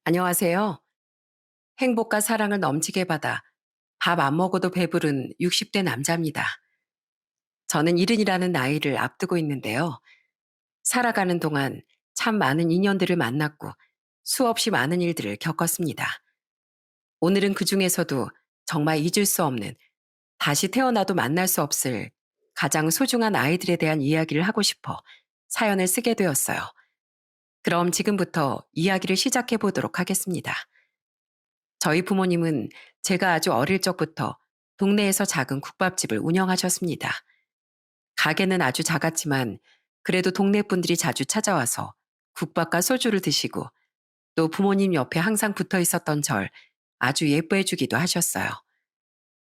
안녕하세요. 행복과 사랑을 넘치게 받아 밥 안 먹어도 배부른 60대 남자입니다. 저는 70이라는 나이를 앞두고 있는데요. 살아가는 동안 참 많은 인연들을 만났고 수없이 많은 일들을 겪었습니다. 오늘은 그 중에서도 정말 잊을 수 없는, 다시 태어나도 만날 수 없을 가장 소중한 아이들에 대한 이야기를 하고 싶어 사연을 쓰게 되었어요. 그럼 지금부터 이야기를 시작해 보도록 하겠습니다. 저희 부모님은 제가 아주 어릴 적부터 동네에서 작은 국밥집을 운영하셨습니다. 가게는 아주 작았지만 그래도 동네 분들이 자주 찾아와서 국밥과 소주를 드시고 또 부모님 옆에 항상 붙어 있었던 절 아주 예뻐해 주기도 하셨어요.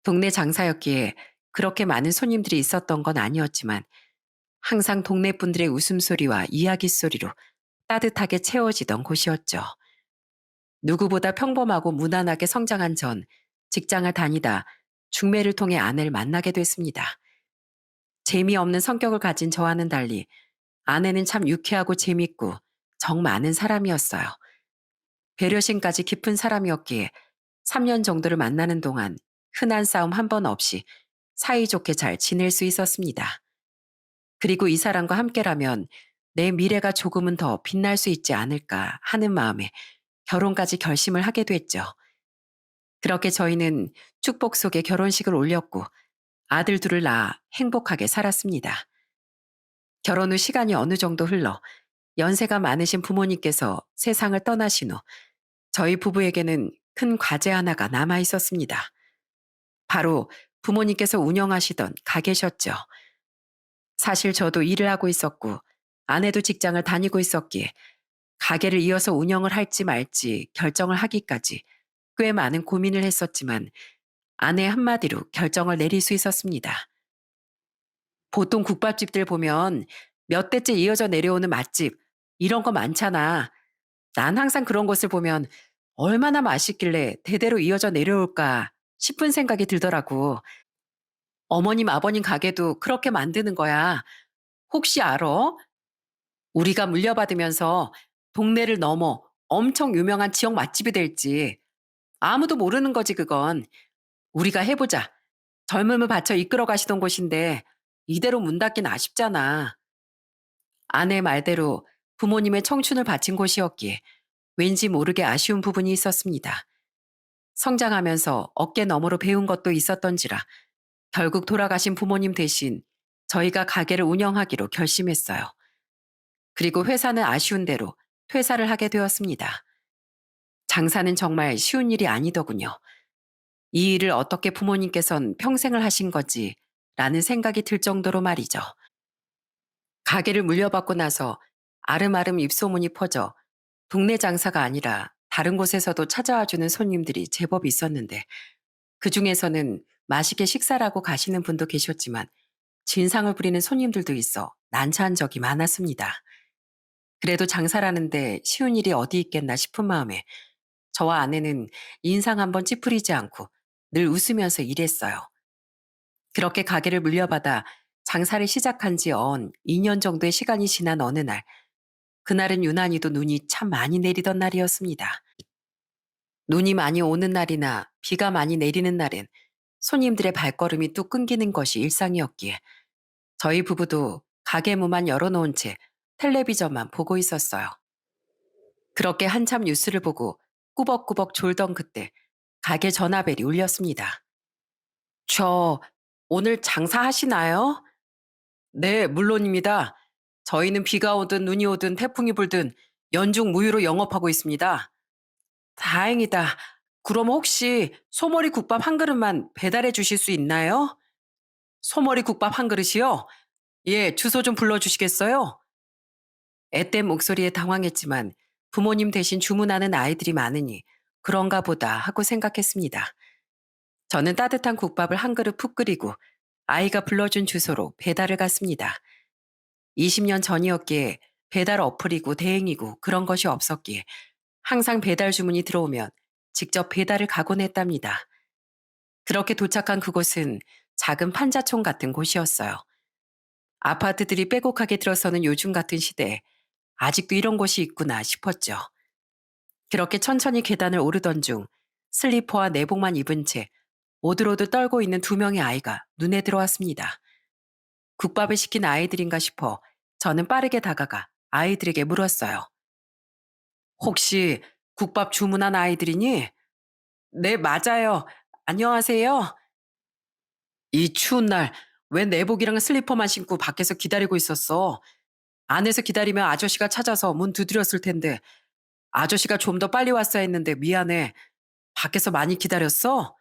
동네 장사였기에 그렇게 많은 손님들이 있었던 건 아니었지만 항상 동네 분들의 웃음소리와 이야기 소리로 따뜻하게 채워지던 곳이었죠. 누구보다 평범하고 무난하게 성장한 전 직장을 다니다 중매를 통해 아내를 만나게 됐습니다. 재미없는 성격을 가진 저와는 달리 아내는 참 유쾌하고 재밌고 정 많은 사람이었어요. 배려심까지 깊은 사람이었기에 3년 정도를 만나는 동안 흔한 싸움 한 번 없이 사이좋게 잘 지낼 수 있었습니다. 그리고 이 사람과 함께라면 내 미래가 조금은 더 빛날 수 있지 않을까 하는 마음에 결혼까지 결심을 하게 됐죠. 그렇게 저희는 축복 속에 결혼식을 올렸고 아들 둘을 낳아 행복하게 살았습니다. 결혼 후 시간이 어느 정도 흘러 연세가 많으신 부모님께서 세상을 떠나신 후 저희 부부에게는 큰 과제 하나가 남아 있었습니다. 바로 부모님께서 운영하시던 가게셨죠. 사실 저도 일을 하고 있었고 아내도 직장을 다니고 있었기에 가게를 이어서 운영을 할지 말지 결정을 하기까지 꽤 많은 고민을 했었지만 아내 한마디로 결정을 내릴 수 있었습니다. 보통 국밥집들 보면 몇 대째 이어져 내려오는 맛집, 이런 거 많잖아. 난 항상 그런 것을 보면 얼마나 맛있길래 대대로 이어져 내려올까 싶은 생각이 들더라고. 어머님, 아버님 가게도 그렇게 만드는 거야. 혹시 알아? 우리가 물려받으면서 동네를 넘어 엄청 유명한 지역 맛집이 될지 아무도 모르는 거지, 그건. 우리가 해보자. 젊음을 바쳐 이끌어 가시던 곳인데 이대로 문 닫긴 아쉽잖아. 아내 말대로 부모님의 청춘을 바친 곳이었기에 왠지 모르게 아쉬운 부분이 있었습니다. 성장하면서 어깨 너머로 배운 것도 있었던지라 결국 돌아가신 부모님 대신 저희가 가게를 운영하기로 결심했어요. 그리고 회사는 아쉬운 대로 퇴사를 하게 되었습니다. 장사는 정말 쉬운 일이 아니더군요. 이 일을 어떻게 부모님께선 평생을 하신 거지 라는 생각이 들 정도로 말이죠. 가게를 물려받고 나서 아름아름 입소문이 퍼져 동네 장사가 아니라 다른 곳에서도 찾아와 주는 손님들이 제법 있었는데 그 중에서는 맛있게 식사를 하고 가시는 분도 계셨지만 진상을 부리는 손님들도 있어 난처한 적이 많았습니다. 그래도 장사라는데 쉬운 일이 어디 있겠나 싶은 마음에 저와 아내는 인상 한번 찌푸리지 않고 늘 웃으면서 일했어요. 그렇게 가게를 물려받아 장사를 시작한 지 언 2년 정도의 시간이 지난 어느 날, 그날은 유난히도 눈이 참 많이 내리던 날이었습니다. 눈이 많이 오는 날이나 비가 많이 내리는 날엔 손님들의 발걸음이 뚝 끊기는 것이 일상이었기에 저희 부부도 가게 문만 열어놓은 채 텔레비전만 보고 있었어요. 그렇게 한참 뉴스를 보고 꾸벅꾸벅 졸던 그때 가게 전화벨이 울렸습니다. 저 오늘 장사하시나요? 네, 물론입니다. 저희는 비가 오든 눈이 오든 태풍이 불든 연중 무휴로 영업하고 있습니다. 다행이다. 그럼 혹시 소머리 국밥 한 그릇만 배달해 주실 수 있나요? 소머리 국밥 한 그릇이요? 예, 주소 좀 불러주시겠어요? 앳된 목소리에 당황했지만 부모님 대신 주문하는 아이들이 많으니 그런가 보다 하고 생각했습니다. 저는 따뜻한 국밥을 한 그릇 푹 끓이고 아이가 불러준 주소로 배달을 갔습니다. 20년 전이었기에 배달 어플이고 대행이고 그런 것이 없었기에 항상 배달 주문이 들어오면 직접 배달을 가곤 했답니다. 그렇게 도착한 그곳은 작은 판자촌 같은 곳이었어요. 아파트들이 빼곡하게 들어서는 요즘 같은 시대에 아직도 이런 곳이 있구나 싶었죠. 그렇게 천천히 계단을 오르던 중 슬리퍼와 내복만 입은 채 오들오들 떨고 있는 두 명의 아이가 눈에 들어왔습니다. 국밥을 시킨 아이들인가 싶어 저는 빠르게 다가가 아이들에게 물었어요. 혹시 국밥 주문한 아이들이니? 네, 맞아요. 안녕하세요. 이 추운 날 왜 내복이랑 슬리퍼만 신고 밖에서 기다리고 있었어? 안에서 기다리면 아저씨가 찾아서 문 두드렸을 텐데 아저씨가 좀 더 빨리 왔어야 했는데 미안해. 밖에서 많이 기다렸어?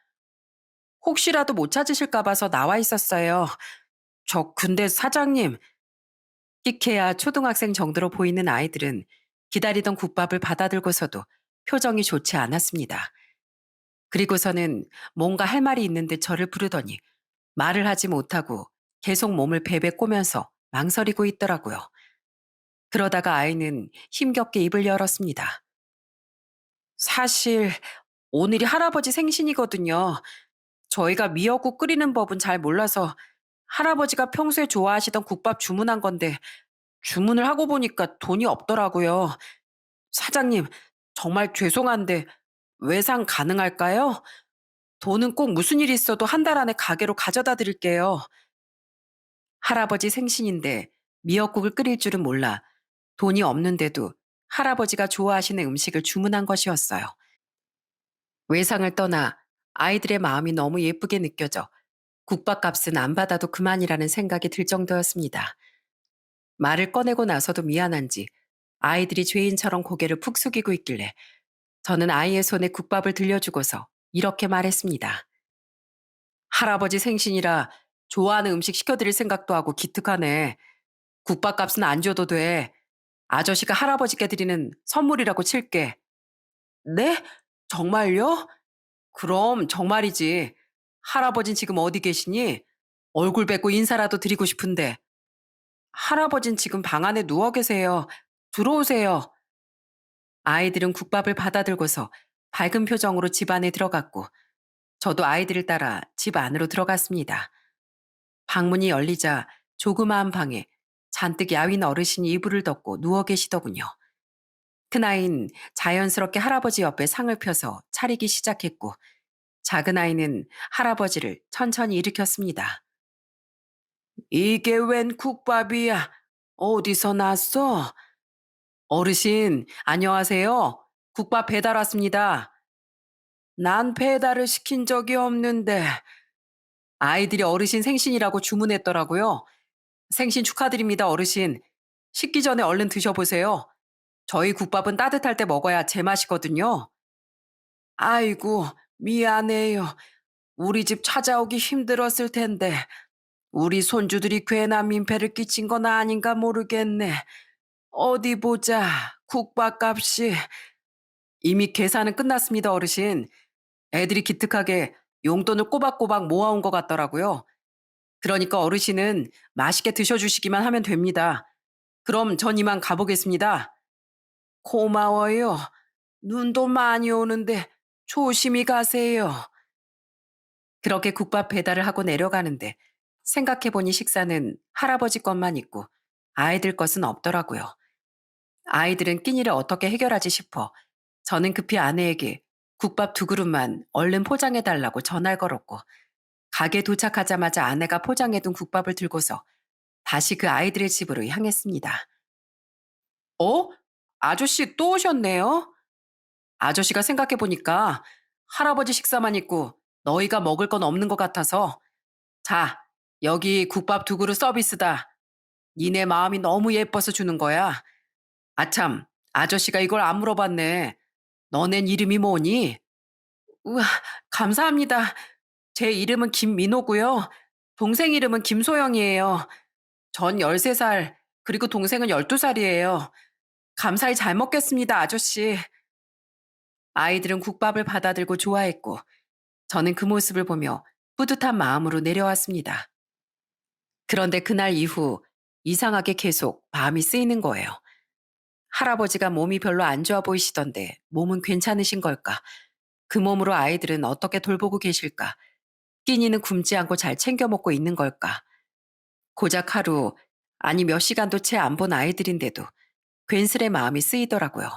혹시라도 못 찾으실까 봐서 나와 있었어요. 저 근데 사장님, 끼케야 초등학생 정도로 보이는 아이들은 기다리던 국밥을 받아들고서도 표정이 좋지 않았습니다. 그리고서는 뭔가 할 말이 있는 듯 저를 부르더니 말을 하지 못하고 계속 몸을 베베 꼬면서 망설이고 있더라고요. 그러다가 아이는 힘겹게 입을 열었습니다. 사실 오늘이 할아버지 생신이거든요. 저희가 미역국 끓이는 법은 잘 몰라서 할아버지가 평소에 좋아하시던 국밥 주문한 건데 주문을 하고 보니까 돈이 없더라고요. 사장님, 정말 죄송한데 외상 가능할까요? 돈은 꼭 무슨 일 있어도 한 달 안에 가게로 가져다 드릴게요. 할아버지 생신인데 미역국을 끓일 줄은 몰라 돈이 없는데도 할아버지가 좋아하시는 음식을 주문한 것이었어요. 외상을 떠나 아이들의 마음이 너무 예쁘게 느껴져 국밥값은 안 받아도 그만이라는 생각이 들 정도였습니다. 말을 꺼내고 나서도 미안한지 아이들이 죄인처럼 고개를 푹 숙이고 있길래 저는 아이의 손에 국밥을 들려주고서 이렇게 말했습니다. 할아버지 생신이라 좋아하는 음식 시켜드릴 생각도 하고 기특하네. 국밥값은 안 줘도 돼. 아저씨가 할아버지께 드리는 선물이라고 칠게. 네? 정말요? 그럼 정말이지. 할아버진 지금 어디 계시니? 얼굴 뵙고 인사라도 드리고 싶은데. 할아버진 지금 방 안에 누워 계세요. 들어오세요. 아이들은 국밥을 받아들고서 밝은 표정으로 집 안에 들어갔고 저도 아이들을 따라 집 안으로 들어갔습니다. 방문이 열리자 조그마한 방에 잔뜩 야윈 어르신이 이불을 덮고 누워 계시더군요. 큰아이는 자연스럽게 할아버지 옆에 상을 펴서 차리기 시작했고 작은 아이는 할아버지를 천천히 일으켰습니다. 이게 웬 국밥이야? 어디서 났어? 어르신, 안녕하세요. 국밥 배달 왔습니다. 난 배달을 시킨 적이 없는데 아이들이 어르신 생신이라고 주문했더라고요. 생신 축하드립니다, 어르신. 식기 전에 얼른 드셔보세요. 저희 국밥은 따뜻할 때 먹어야 제맛이거든요. 아이고, 미안해요. 우리 집 찾아오기 힘들었을 텐데 우리 손주들이 괜한 민폐를 끼친 건 아닌가 모르겠네. 어디 보자. 국밥값이 이미 계산은 끝났습니다, 어르신. 애들이 기특하게 용돈을 꼬박꼬박 모아온 것 같더라고요. 그러니까 어르신은 맛있게 드셔주시기만 하면 됩니다. 그럼 전 이만 가보겠습니다. 고마워요. 눈도 많이 오는데 조심히 가세요. 그렇게 국밥 배달을 하고 내려가는데 생각해보니 식사는 할아버지 것만 있고 아이들 것은 없더라고요. 아이들은 끼니를 어떻게 해결하지 싶어 저는 급히 아내에게 국밥 두 그릇만 얼른 포장해달라고 전화를 걸었고 가게 도착하자마자 아내가 포장해둔 국밥을 들고서 다시 그 아이들의 집으로 향했습니다. 어? 아저씨 또 오셨네요? 아저씨가 생각해보니까 할아버지 식사만 있고 너희가 먹을 건 없는 것 같아서 자, 여기 국밥 두 그릇 서비스다. 니네 마음이 너무 예뻐서 주는 거야. 아참, 아저씨가 이걸 안 물어봤네. 너넨 이름이 뭐니? 우와, 감사합니다. 제 이름은 김민호고요. 동생 이름은 김소영이에요. 전 13살, 그리고 동생은 12살이에요. 감사히 잘 먹겠습니다, 아저씨. 아이들은 국밥을 받아들고 좋아했고, 저는 그 모습을 보며 뿌듯한 마음으로 내려왔습니다. 그런데 그날 이후 이상하게 계속 마음이 쓰이는 거예요. 할아버지가 몸이 별로 안 좋아 보이시던데 몸은 괜찮으신 걸까? 그 몸으로 아이들은 어떻게 돌보고 계실까? 끼니는 굶지 않고 잘 챙겨 먹고 있는 걸까? 고작 하루, 아니 몇 시간도 채 안 본 아이들인데도 괜스레 마음이 쓰이더라고요.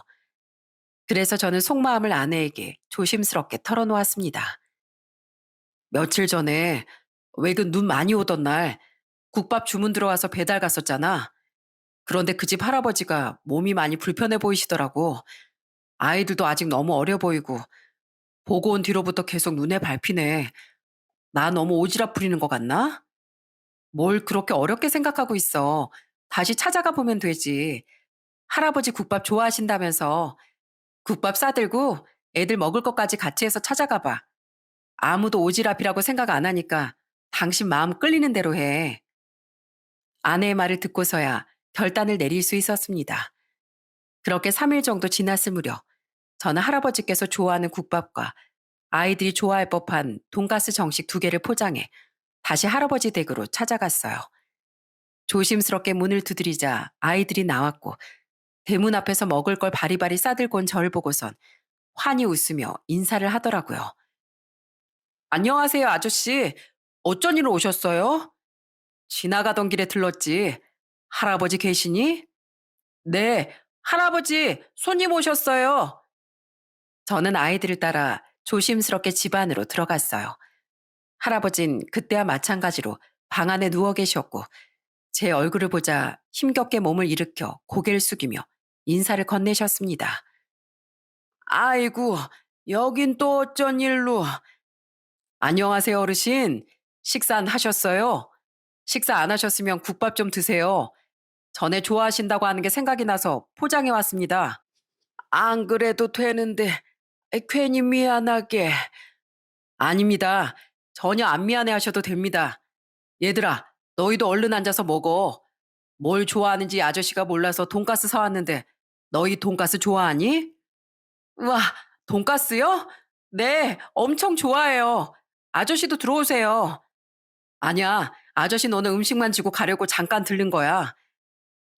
그래서 저는 속마음을 아내에게 조심스럽게 털어놓았습니다. 며칠 전에 외근 눈 많이 오던 날 국밥 주문 들어와서 배달 갔었잖아. 그런데 그 집 할아버지가 몸이 많이 불편해 보이시더라고. 아이들도 아직 너무 어려 보이고 보고 온 뒤로부터 계속 눈에 밟히네. 나 너무 오지랖 부리는 것 같나? 뭘 그렇게 어렵게 생각하고 있어. 다시 찾아가 보면 되지. 할아버지 국밥 좋아하신다면서 국밥 싸들고 애들 먹을 것까지 같이 해서 찾아가 봐. 아무도 오지랖이라고 생각 안 하니까 당신 마음 끌리는 대로 해. 아내의 말을 듣고서야 결단을 내릴 수 있었습니다. 그렇게 3일 정도 지났을 무렵 저는 할아버지께서 좋아하는 국밥과 아이들이 좋아할 법한 돈가스 정식 2개를 포장해 다시 할아버지 댁으로 찾아갔어요. 조심스럽게 문을 두드리자 아이들이 나왔고 대문 앞에서 먹을 걸 바리바리 싸들고 온 저를 보고선 환히 웃으며 인사를 하더라고요. 안녕하세요, 아저씨. 어쩐 일로 오셨어요? 지나가던 길에 들렀지. 할아버지 계시니? 네, 할아버지, 손님 오셨어요. 저는 아이들을 따라 조심스럽게 집 안으로 들어갔어요. 할아버진 그때와 마찬가지로 방 안에 누워 계셨고, 제 얼굴을 보자 힘겹게 몸을 일으켜 고개를 숙이며 인사를 건네셨습니다. 아이고, 여긴 또 어쩐 일로. 안녕하세요, 어르신. 식사는 하셨어요? 식사 안 하셨으면 국밥 좀 드세요. 전에 좋아하신다고 하는 게 생각이 나서 포장해 왔습니다. 안 그래도 되는데 괜히 미안하게. 아닙니다. 전혀 안 미안해 하셔도 됩니다. 얘들아, 너희도 얼른 앉아서 먹어. 뭘 좋아하는지 아저씨가 몰라서 돈가스 사왔는데 너희 돈가스 좋아하니? 와, 돈가스요? 네, 엄청 좋아해요. 아저씨도 들어오세요. 아니야, 아저씨 너는 음식만 지고 가려고 잠깐 들른 거야.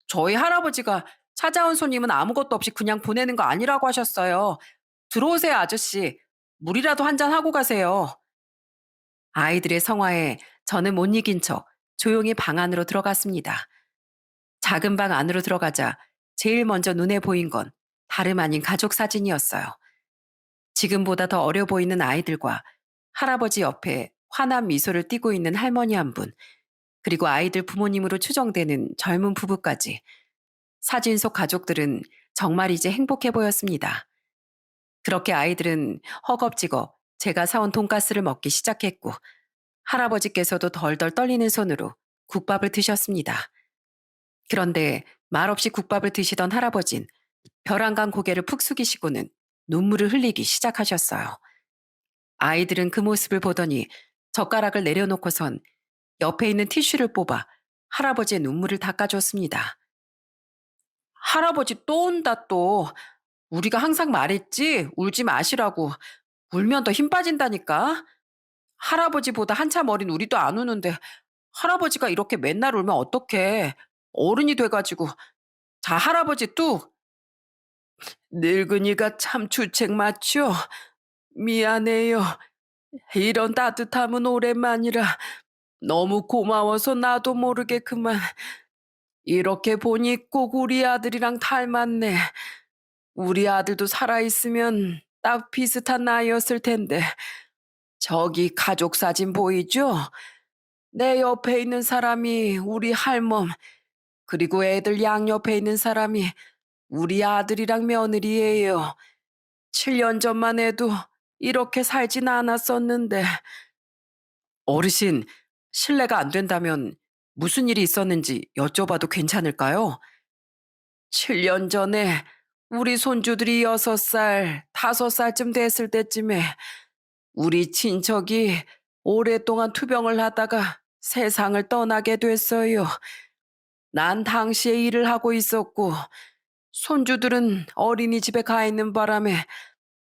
저희 할아버지가 찾아온 손님은 아무것도 없이 그냥 보내는 거 아니라고 하셨어요. 들어오세요, 아저씨. 물이라도 한 잔 하고 가세요. 아이들의 성화에 저는 못 이긴 척 조용히 방 안으로 들어갔습니다. 작은 방 안으로 들어가자 제일 먼저 눈에 보인 건 다름 아닌 가족 사진이었어요. 지금보다 더 어려 보이는 아이들과 할아버지 옆에 환한 미소를 띠고 있는 할머니 한 분, 그리고 아이들 부모님으로 추정되는 젊은 부부까지. 사진 속 가족들은 정말 이제 행복해 보였습니다. 그렇게 아이들은 허겁지겁 제가 사온 돈가스를 먹기 시작했고, 할아버지께서도 덜덜 떨리는 손으로 국밥을 드셨습니다. 그런데 말없이 국밥을 드시던 할아버진 벼랑간 고개를 푹 숙이시고는 눈물을 흘리기 시작하셨어요. 아이들은 그 모습을 보더니 젓가락을 내려놓고선 옆에 있는 티슈를 뽑아 할아버지의 눈물을 닦아줬습니다. 할아버지 또 온다 또. 우리가 항상 말했지 울지 마시라고. 울면 더 힘 빠진다니까. 할아버지보다 한참 어린 우리도 안 우는데 할아버지가 이렇게 맨날 울면 어떡해. 어른이 돼가지고. 자, 할아버지 뚝. 늙은이가 참 주책 맞죠? 미안해요. 이런 따뜻함은 오랜만이라 너무 고마워서 나도 모르게 그만. 이렇게 보니 꼭 우리 아들이랑 닮았네. 우리 아들도 살아있으면 딱 비슷한 나이였을 텐데. 저기 가족 사진 보이죠? 내 옆에 있는 사람이 우리 할멈, 그리고 애들 양옆에 있는 사람이 우리 아들이랑 며느리예요. 7년 전만 해도 이렇게 살진 않았었는데. 어르신, 실례가 안 된다면 무슨 일이 있었는지 여쭤봐도 괜찮을까요? 7년 전에 우리 손주들이 6살, 5살쯤 됐을 때쯤에 우리 친척이 오랫동안 투병을 하다가 세상을 떠나게 됐어요. 난 당시에 일을 하고 있었고 손주들은 어린이집에 가 있는 바람에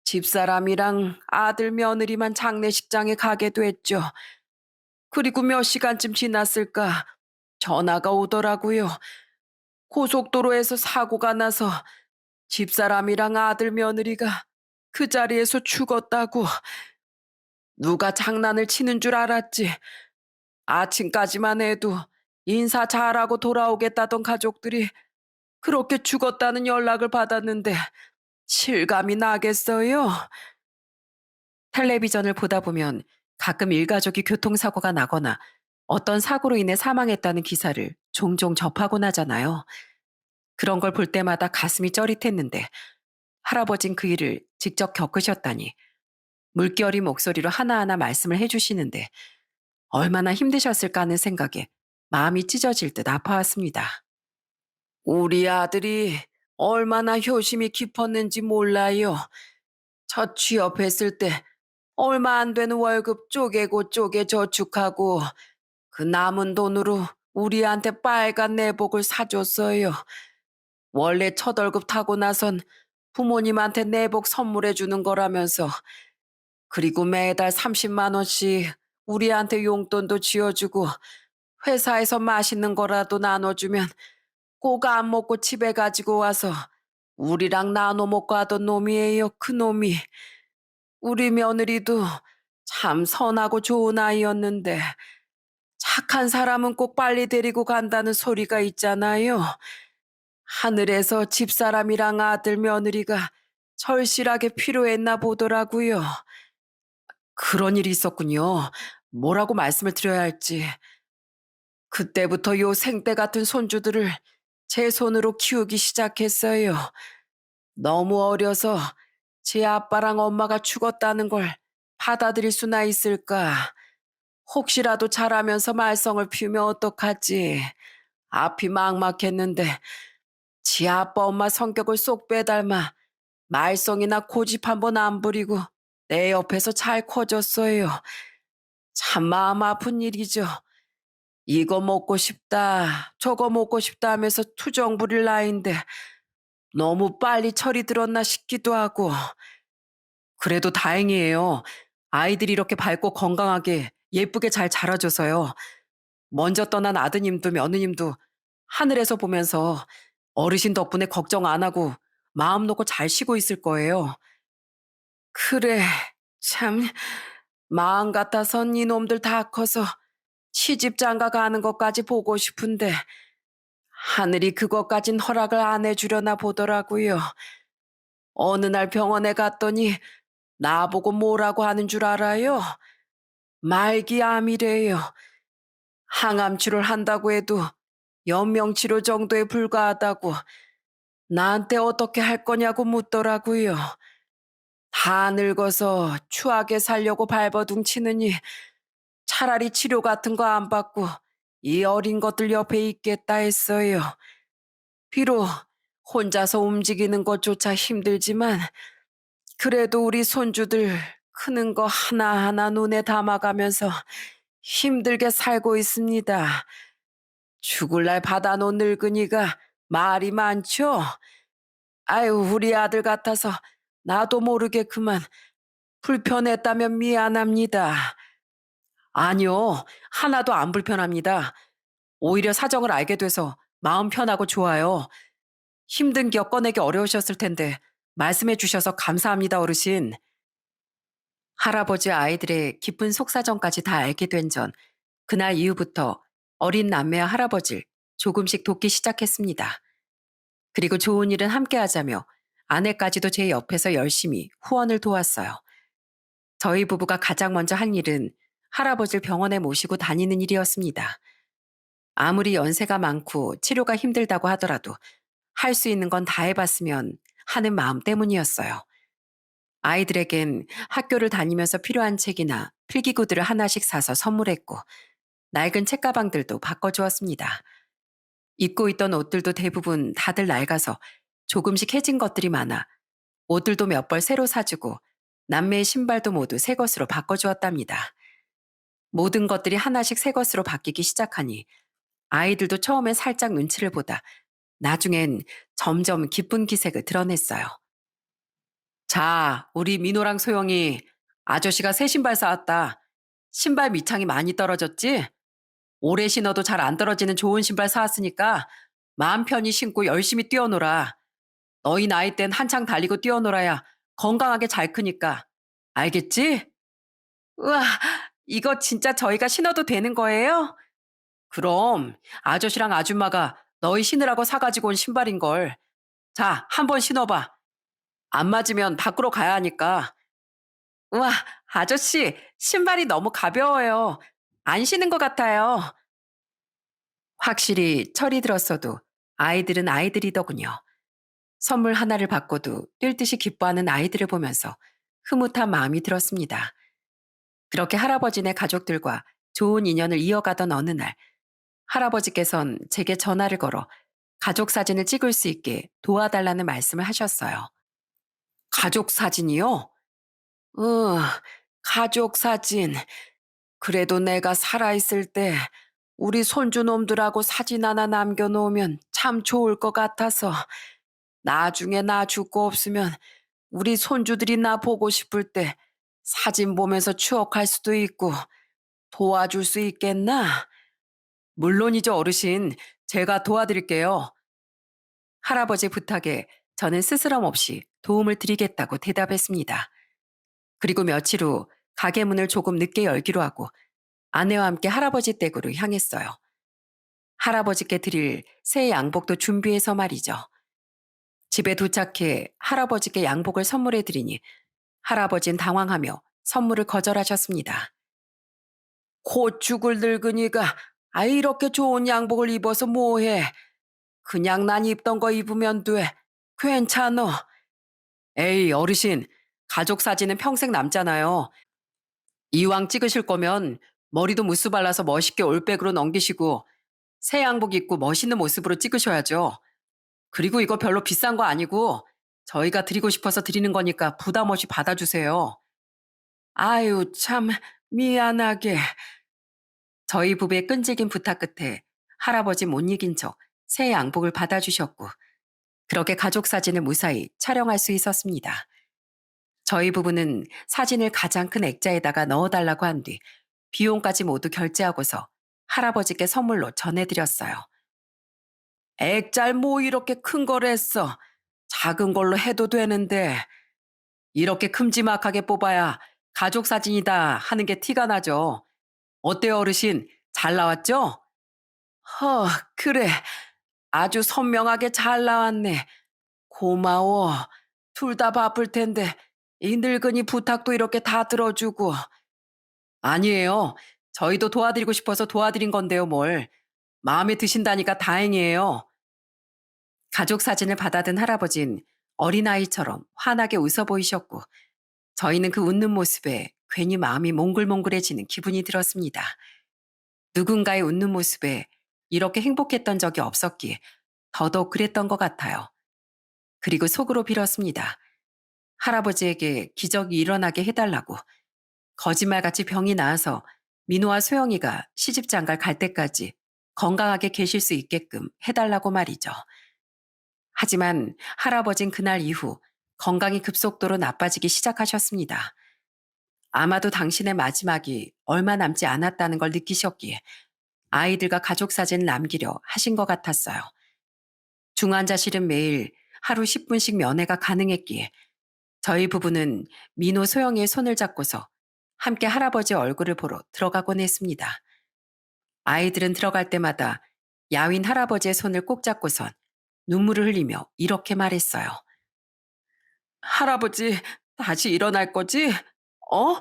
집사람이랑 아들 며느리만 장례식장에 가게 됐죠. 그리고 몇 시간쯤 지났을까 전화가 오더라고요. 고속도로에서 사고가 나서 집사람이랑 아들 며느리가 그 자리에서 죽었다고. 누가 장난을 치는 줄 알았지. 아침까지만 해도 인사 잘하고 돌아오겠다던 가족들이 그렇게 죽었다는 연락을 받았는데 실감이 나겠어요. 텔레비전을 보다 보면 가끔 일가족이 교통사고가 나거나 어떤 사고로 인해 사망했다는 기사를 종종 접하곤 하잖아요. 그런 걸 볼 때마다 가슴이 쩌릿했는데 할아버진 그 일을 직접 겪으셨다니 물결이 목소리로 하나하나 말씀을 해주시는데 얼마나 힘드셨을까 하는 생각에 마음이 찢어질 듯 아파왔습니다. 우리 아들이 얼마나 효심이 깊었는지 몰라요. 첫 취업했을 때 얼마 안 되는 월급 쪼개고 쪼개 저축하고 그 남은 돈으로 우리한테 빨간 내복을 사줬어요. 원래 첫 월급 타고 나선 부모님한테 내복 선물해 주는 거라면서 그리고 매달 30만 원씩 우리한테 용돈도 쥐어주고 회사에서 맛있는 거라도 나눠주면 꼭 안 먹고 집에 가지고 와서 우리랑 나눠 먹고 하던 놈이에요, 그 놈이. 우리 며느리도 참 선하고 좋은 아이였는데 착한 사람은 꼭 빨리 데리고 간다는 소리가 있잖아요. 하늘에서 집사람이랑 아들 며느리가 절실하게 필요했나 보더라고요. 그런 일이 있었군요. 뭐라고 말씀을 드려야 할지. 그때부터 요 생떼 같은 손주들을 제 손으로 키우기 시작했어요. 너무 어려서 제 아빠랑 엄마가 죽었다는 걸 받아들일 수나 있을까? 혹시라도 자라면서 말썽을 피우면 어떡하지? 앞이 막막했는데 지 아빠 엄마 성격을 쏙 빼닮아 말썽이나 고집 한번 안 부리고 내 옆에서 잘 커졌어요. 참 마음 아픈 일이죠. 이거 먹고 싶다, 저거 먹고 싶다 하면서 투정 부릴 나이인데 너무 빨리 철이 들었나 싶기도 하고. 그래도 다행이에요. 아이들이 이렇게 밝고 건강하게 예쁘게 잘 자라줘서요. 먼저 떠난 아드님도 며느님도 하늘에서 보면서 어르신 덕분에 걱정 안 하고 마음 놓고 잘 쉬고 있을 거예요. 그래, 참, 마음 같아선 이놈들 다 커서 시집 장가 가는 것까지 보고 싶은데 하늘이 그것까진 허락을 안 해주려나 보더라고요. 어느 날 병원에 갔더니 나보고 뭐라고 하는 줄 알아요? 말기암이래요. 항암치료를 한다고 해도 연명치료 정도에 불과하다고 나한테 어떻게 할 거냐고 묻더라고요. 다 늙어서 추하게 살려고 발버둥 치느니 차라리 치료 같은 거 안 받고 이 어린 것들 옆에 있겠다 했어요. 비록 혼자서 움직이는 것조차 힘들지만 그래도 우리 손주들 크는 거 하나하나 눈에 담아가면서 힘들게 살고 있습니다. 죽을 날 받아놓은 늙은이가 말이 많죠? 아유, 우리 아들 같아서 나도 모르게 그만 불편했다면 미안합니다. 아니요, 하나도 안 불편합니다. 오히려 사정을 알게 돼서 마음 편하고 좋아요. 힘든 기억 꺼내기 어려우셨을 텐데 말씀해 주셔서 감사합니다, 어르신. 할아버지 아이들의 깊은 속사정까지 다 알게 된 전, 그날 이후부터 어린 남매와 할아버지를 조금씩 돕기 시작했습니다. 그리고 좋은 일은 함께 하자며 아내까지도 제 옆에서 열심히 후원을 도왔어요. 저희 부부가 가장 먼저 한 일은 할아버지를 병원에 모시고 다니는 일이었습니다. 아무리 연세가 많고 치료가 힘들다고 하더라도 할 수 있는 건 다 해봤으면 하는 마음 때문이었어요. 아이들에겐 학교를 다니면서 필요한 책이나 필기구들을 하나씩 사서 선물했고 낡은 책가방들도 바꿔주었습니다. 입고 있던 옷들도 대부분 다들 낡아서 조금씩 해진 것들이 많아 옷들도 몇 벌 새로 사주고 남매의 신발도 모두 새 것으로 바꿔주었답니다. 모든 것들이 하나씩 새 것으로 바뀌기 시작하니 아이들도 처음엔 살짝 눈치를 보다 나중엔 점점 기쁜 기색을 드러냈어요. 자, 우리 민호랑 소영이 아저씨가 새 신발 사왔다. 신발 밑창이 많이 떨어졌지? 오래 신어도 잘 안 떨어지는 좋은 신발 사왔으니까 마음 편히 신고 열심히 뛰어놀아. 너희 나이 땐 한창 달리고 뛰어놀아야 건강하게 잘 크니까. 알겠지? 우와, 이거 진짜 저희가 신어도 되는 거예요? 그럼 아저씨랑 아줌마가 너희 신으라고 사가지고 온 신발인걸. 자, 한번 신어봐. 안 맞으면 밖으로 가야 하니까. 우와, 아저씨, 신발이 너무 가벼워요. 안 신은 것 같아요. 확실히 철이 들었어도 아이들은 아이들이더군요. 선물 하나를 받고도 뛸 듯이 기뻐하는 아이들을 보면서 흐뭇한 마음이 들었습니다. 그렇게 할아버지네 가족들과 좋은 인연을 이어가던 어느 날, 할아버지께선 제게 전화를 걸어 가족 사진을 찍을 수 있게 도와달라는 말씀을 하셨어요. 가족 사진이요? 가족 사진. 그래도 내가 살아있을 때 우리 손주놈들하고 사진 하나 남겨놓으면 참 좋을 것 같아서 나중에 나 죽고 없으면 우리 손주들이 나 보고 싶을 때 사진 보면서 추억할 수도 있고 도와줄 수 있겠나? 물론이죠, 어르신. 제가 도와드릴게요. 할아버지 부탁에 저는 스스럼 없이 도움을 드리겠다고 대답했습니다. 그리고 며칠 후 가게 문을 조금 늦게 열기로 하고 아내와 함께 할아버지 댁으로 향했어요. 할아버지께 드릴 새 양복도 준비해서 말이죠. 집에 도착해 할아버지께 양복을 선물해 드리니 할아버진 당황하며 선물을 거절하셨습니다. 곧 죽을 늙으니까 이렇게 좋은 양복을 입어서 뭐해. 그냥 난 입던 거 입으면 돼. 괜찮어. 에이, 어르신. 가족 사진은 평생 남잖아요. 이왕 찍으실 거면 머리도 무스 발라서 멋있게 올백으로 넘기시고 새 양복 입고 멋있는 모습으로 찍으셔야죠. 그리고 이거 별로 비싼 거 아니고 저희가 드리고 싶어서 드리는 거니까 부담 없이 받아주세요. 아유, 참 미안하게. 저희 부부의 끈질긴 부탁 끝에 할아버지 못 이긴 척 새 양복을 받아주셨고 그렇게 가족 사진을 무사히 촬영할 수 있었습니다. 저희 부부는 사진을 가장 큰 액자에다가 넣어달라고 한 뒤 비용까지 모두 결제하고서 할아버지께 선물로 전해드렸어요. 액잘 뭐 이렇게 큰 걸 했어. 작은 걸로 해도 되는데 이렇게 큼지막하게 뽑아야 가족 사진이다 하는 게 티가 나죠. 어때요, 어르신? 잘 나왔죠? 허, 그래. 아주 선명하게 잘 나왔네. 고마워. 둘 다 바쁠 텐데 이 늙은이 부탁도 이렇게 다 들어주고. 아니에요. 저희도 도와드리고 싶어서 도와드린 건데요, 뭘. 마음에 드신다니까 다행이에요. 가족 사진을 받아든 할아버진 어린아이처럼 환하게 웃어 보이셨고 저희는 그 웃는 모습에 괜히 마음이 몽글몽글해지는 기분이 들었습니다. 누군가의 웃는 모습에 이렇게 행복했던 적이 없었기에 더더욱 그랬던 것 같아요. 그리고 속으로 빌었습니다. 할아버지에게 기적이 일어나게 해달라고 거짓말같이 병이 나아서 민호와 소영이가 시집장가를 갈 때까지 건강하게 계실 수 있게끔 해달라고 말이죠. 하지만 할아버진 그날 이후 건강이 급속도로 나빠지기 시작하셨습니다. 아마도 당신의 마지막이 얼마 남지 않았다는 걸 느끼셨기에 아이들과 가족 사진을 남기려 하신 것 같았어요. 중환자실은 매일 하루 10분씩 면회가 가능했기에 저희 부부는 민호 소영이의 손을 잡고서 함께 할아버지 얼굴을 보러 들어가곤 했습니다. 아이들은 들어갈 때마다 야윈 할아버지의 손을 꼭 잡고선 눈물을 흘리며 이렇게 말했어요. 할아버지, 다시 일어날 거지? 어?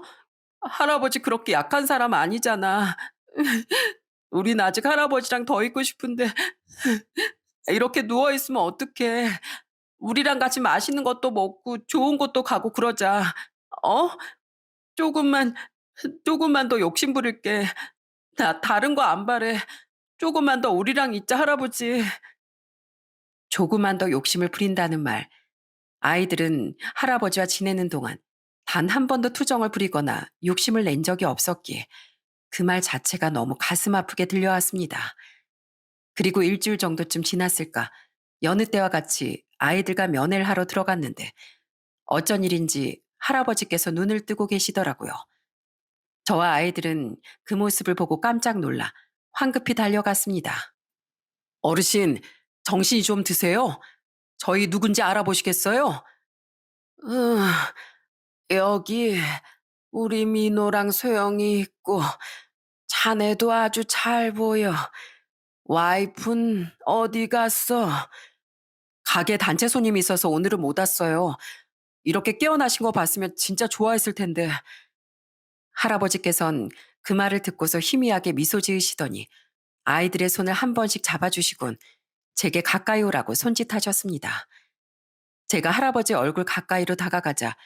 할아버지 그렇게 약한 사람 아니잖아. 우린 아직 할아버지랑 더 있고 싶은데 이렇게 누워있으면 어떡해. 우리랑 같이 맛있는 것도 먹고 좋은 곳도 가고 그러자. 어? 조금만, 조금만 더 욕심 부릴게. 나 다른 거 안 바래. 조금만 더 우리랑 있자, 할아버지. 조금만 더 욕심을 부린다는 말. 아이들은 할아버지와 지내는 동안 단 한 번도 투정을 부리거나 욕심을 낸 적이 없었기에 그 말 자체가 너무 가슴 아프게 들려왔습니다. 그리고 일주일 정도쯤 지났을까 여느 때와 같이 아이들과 면회를 하러 들어갔는데 어쩐 일인지 할아버지께서 눈을 뜨고 계시더라고요. 저와 아이들은 그 모습을 보고 깜짝 놀라 황급히 달려갔습니다. 어르신, 정신이 좀 드세요? 저희 누군지 알아보시겠어요? 으, 여기 우리 민호랑 소영이 있고 자네도 아주 잘 보여. 와이프는 어디 갔어? 가게 단체 손님이 있어서 오늘은 못 왔어요. 이렇게 깨어나신 거 봤으면 진짜 좋아했을 텐데. 할아버지께선 그 말을 듣고서 희미하게 미소 지으시더니 아이들의 손을 한 번씩 잡아주시곤 제게 가까이 오라고 손짓하셨습니다. 제가 할아버지 얼굴 가까이로 다가가자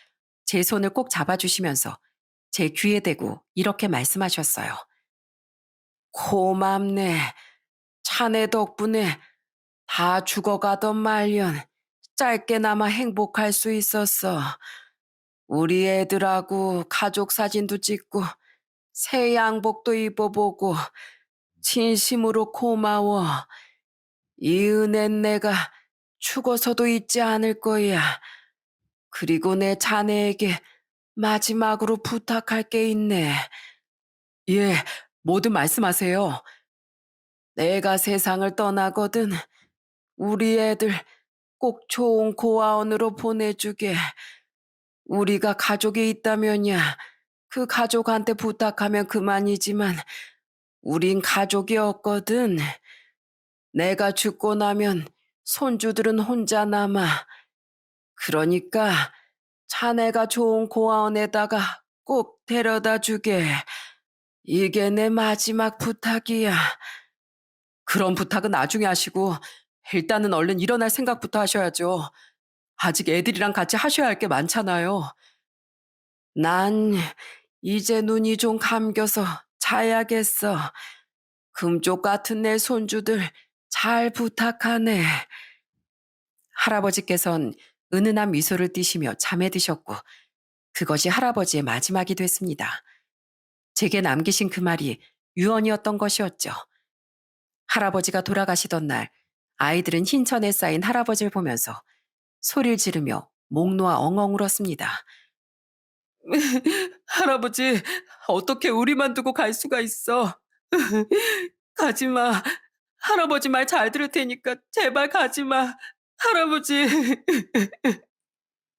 제 손을 꼭 잡아주시면서 제 귀에 대고 이렇게 말씀하셨어요. 고맙네. 자네 덕분에 다 죽어가던 말년 짧게나마 행복할 수 있었어. 우리 애들하고 가족 사진도 찍고 새 양복도 입어보고 진심으로 고마워. 이 은혜는 내가 죽어서도 잊지 않을 거야. 그리고 내 자네에게 마지막으로 부탁할 게 있네. 예, 뭐든 말씀하세요. 내가 세상을 떠나거든 우리 애들 꼭 좋은 고아원으로 보내주게. 우리가 가족이 있다면야 그 가족한테 부탁하면 그만이지만 우린 가족이 없거든. 내가 죽고 나면 손주들은 혼자 남아. 그러니까 자네가 좋은 고아원에다가 꼭 데려다 주게. 이게 내 마지막 부탁이야. 그런 부탁은 나중에 하시고 일단은 얼른 일어날 생각부터 하셔야죠. 아직 애들이랑 같이 하셔야 할 게 많잖아요. 난 이제 눈이 좀 감겨서 자야겠어. 금쪽 같은 내 손주들 잘 부탁하네. 할아버지께선 은은한 미소를 띠시며 잠에 드셨고 그것이 할아버지의 마지막이 됐습니다. 제게 남기신 그 말이 유언이었던 것이었죠. 할아버지가 돌아가시던 날 아이들은 흰천에 쌓인 할아버지를 보면서 소리를 지르며 목 놓아 엉엉 울었습니다. 할아버지, 어떻게 우리만 두고 갈 수가 있어? 가지 마. 할아버지 말 잘 들을 테니까 제발 가지 마. 할아버지.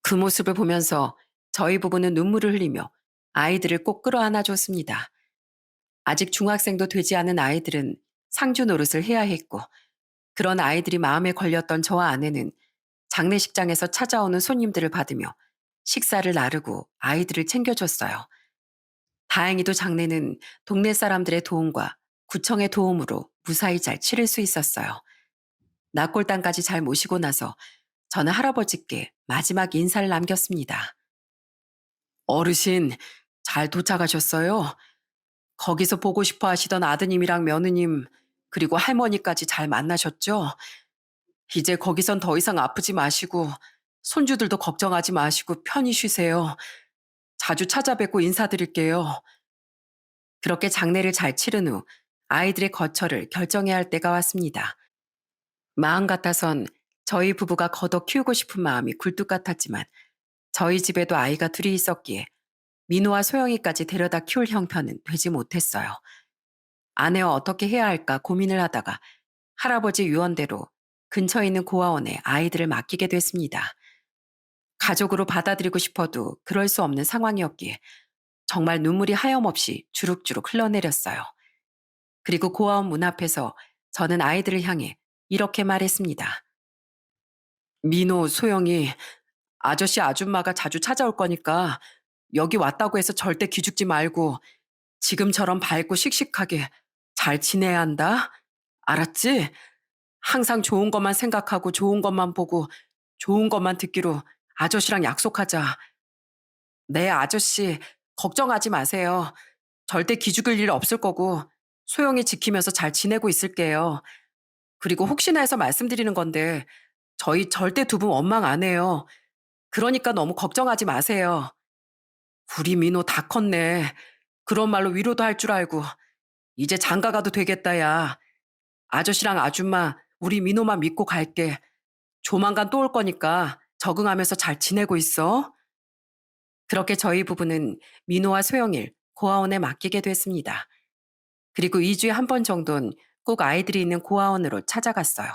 그 모습을 보면서 저희 부부는 눈물을 흘리며 아이들을 꼭 끌어안아 줬습니다. 아직 중학생도 되지 않은 아이들은 상주 노릇을 해야 했고 그런 아이들이 마음에 걸렸던 저와 아내는 장례식장에서 찾아오는 손님들을 받으며 식사를 나르고 아이들을 챙겨줬어요. 다행히도 장례는 동네 사람들의 도움과 구청의 도움으로 무사히 잘 치를 수 있었어요. 낙골당까지 잘 모시고 나서 저는 할아버지께 마지막 인사를 남겼습니다. 어르신, 잘 도착하셨어요? 거기서 보고 싶어 하시던 아드님이랑 며느님, 그리고 할머니까지 잘 만나셨죠? 이제 거기선 더 이상 아프지 마시고, 손주들도 걱정하지 마시고 편히 쉬세요. 자주 찾아뵙고 인사드릴게요. 그렇게 장례를 잘 치른 후 아이들의 거처를 결정해야 할 때가 왔습니다. 마음 같아선 저희 부부가 거둬 키우고 싶은 마음이 굴뚝 같았지만 저희 집에도 아이가 둘이 있었기에 민호와 소영이까지 데려다 키울 형편은 되지 못했어요. 아내와 어떻게 해야 할까 고민을 하다가 할아버지 유언대로 근처에 있는 고아원에 아이들을 맡기게 됐습니다. 가족으로 받아들이고 싶어도 그럴 수 없는 상황이었기에 정말 눈물이 하염없이 주룩주룩 흘러내렸어요. 그리고 고아원 문 앞에서 저는 아이들을 향해 이렇게 말했습니다. 민호, 소영이, 아저씨 아줌마가 자주 찾아올 거니까 여기 왔다고 해서 절대 기죽지 말고 지금처럼 밝고 씩씩하게 잘 지내야 한다. 알았지? 항상 좋은 것만 생각하고 좋은 것만 보고 좋은 것만 듣기로 아저씨랑 약속하자. 네, 아저씨, 걱정하지 마세요. 절대 기죽을 일 없을 거고 소영이 지키면서 잘 지내고 있을게요. 그리고 혹시나 해서 말씀드리는 건데 저희 절대 두 분 원망 안 해요. 그러니까 너무 걱정하지 마세요. 우리 민호 다 컸네. 그런 말로 위로도 할 줄 알고 이제 장가 가도 되겠다 야. 아저씨랑 아줌마 우리 민호만 믿고 갈게. 조만간 또 올 거니까 적응하면서 잘 지내고 있어. 그렇게 저희 부부는 민호와 소영일 고아원에 맡기게 됐습니다. 그리고 2주에 한 번 정도는 꼭 아이들이 있는 고아원으로 찾아갔어요.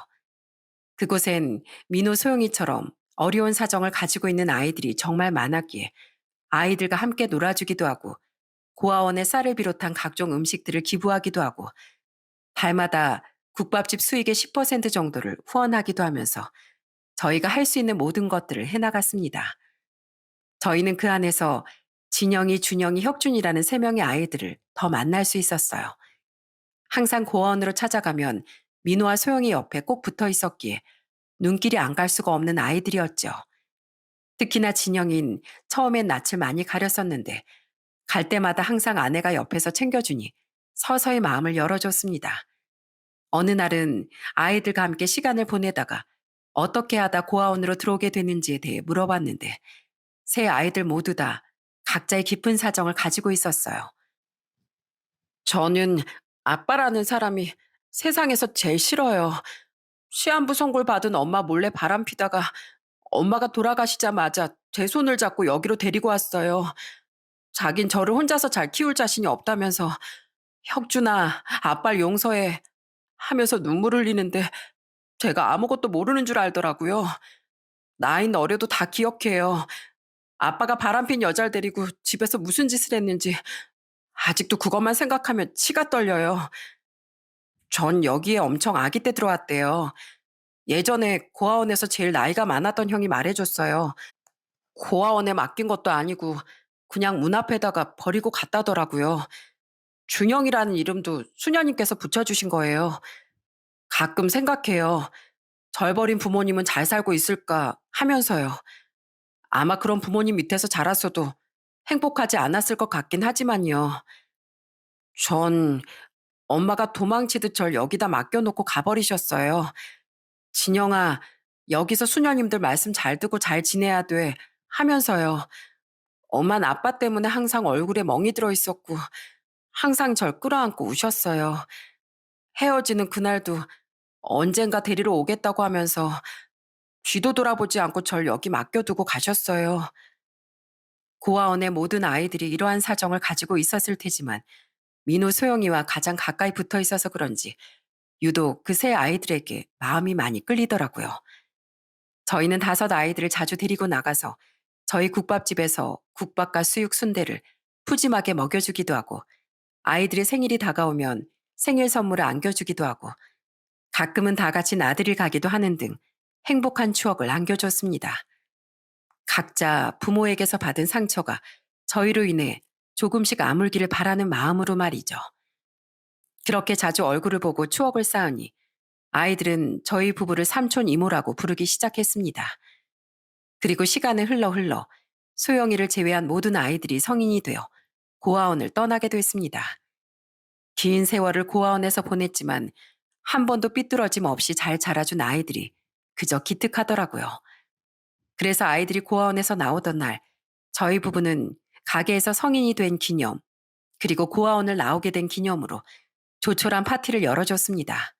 그곳엔 민호 소영이처럼 어려운 사정을 가지고 있는 아이들이 정말 많았기에 아이들과 함께 놀아주기도 하고 고아원에 쌀을 비롯한 각종 음식들을 기부하기도 하고 달마다 국밥집 수익의 10% 정도를 후원하기도 하면서 저희가 할 수 있는 모든 것들을 해나갔습니다. 저희는 그 안에서 진영이, 준영이, 혁준이라는 세 명의 아이들을 더 만날 수 있었어요. 항상 고아원으로 찾아가면 민호와 소영이 옆에 꼭 붙어 있었기에 눈길이 안 갈 수가 없는 아이들이었죠. 특히나 진영인 처음엔 낯을 많이 가렸었는데 갈 때마다 항상 아내가 옆에서 챙겨주니 서서히 마음을 열어줬습니다. 어느 날은 아이들과 함께 시간을 보내다가 어떻게 하다 고아원으로 들어오게 되는지에 대해 물어봤는데 세 아이들 모두 다 각자의 깊은 사정을 가지고 있었어요. 저는 아빠라는 사람이 세상에서 제일 싫어요. 시한부 선고를 받은 엄마 몰래 바람 피다가 엄마가 돌아가시자마자 제 손을 잡고 여기로 데리고 왔어요. 자긴 저를 혼자서 잘 키울 자신이 없다면서 혁준아, 아빠를 용서해 하면서 눈물 흘리는데 제가 아무것도 모르는 줄 알더라고요. 나이는 어려도 다 기억해요. 아빠가 바람핀 여자를 데리고 집에서 무슨 짓을 했는지 아직도 그것만 생각하면 치가 떨려요. 전 여기에 엄청 아기 때 들어왔대요. 예전에 고아원에서 제일 나이가 많았던 형이 말해줬어요. 고아원에 맡긴 것도 아니고 그냥 문 앞에다가 버리고 갔다더라고요. 준영이라는 이름도 수녀님께서 붙여주신 거예요. 가끔 생각해요. 절 버린 부모님은 잘 살고 있을까 하면서요. 아마 그런 부모님 밑에서 자랐어도 행복하지 않았을 것 같긴 하지만요. 전 엄마가 도망치듯 절 여기다 맡겨놓고 가버리셨어요. 진영아, 여기서 수녀님들 말씀 잘 듣고 잘 지내야 돼 하면서요. 엄만 아빠 때문에 항상 얼굴에 멍이 들어 있었고 항상 절 끌어안고 우셨어요. 헤어지는 그날도 언젠가 데리러 오겠다고 하면서 뒤도 돌아보지 않고 절 여기 맡겨두고 가셨어요. 고아원의 모든 아이들이 이러한 사정을 가지고 있었을 테지만 민호 소영이와 가장 가까이 붙어 있어서 그런지 유독 그 세 아이들에게 마음이 많이 끌리더라고요. 저희는 다섯 아이들을 자주 데리고 나가서 저희 국밥집에서 국밥과 수육 순대를 푸짐하게 먹여주기도 하고 아이들의 생일이 다가오면 생일 선물을 안겨주기도 하고 가끔은 다 같이 나들이 가기도 하는 등 행복한 추억을 안겨줬습니다. 각자 부모에게서 받은 상처가 저희로 인해 조금씩 아물기를 바라는 마음으로 말이죠. 그렇게 자주 얼굴을 보고 추억을 쌓으니 아이들은 저희 부부를 삼촌 이모라고 부르기 시작했습니다. 그리고 시간을 흘러 소영이를 제외한 모든 아이들이 성인이 되어 고아원을 떠나게 됐습니다. 긴 세월을 고아원에서 보냈지만 한 번도 삐뚤어짐 없이 잘 자라준 아이들이 그저 기특하더라고요. 그래서 아이들이 고아원에서 나오던 날 저희 부부는 가게에서 성인이 된 기념 그리고 고아원을 나오게 된 기념으로 조촐한 파티를 열어줬습니다.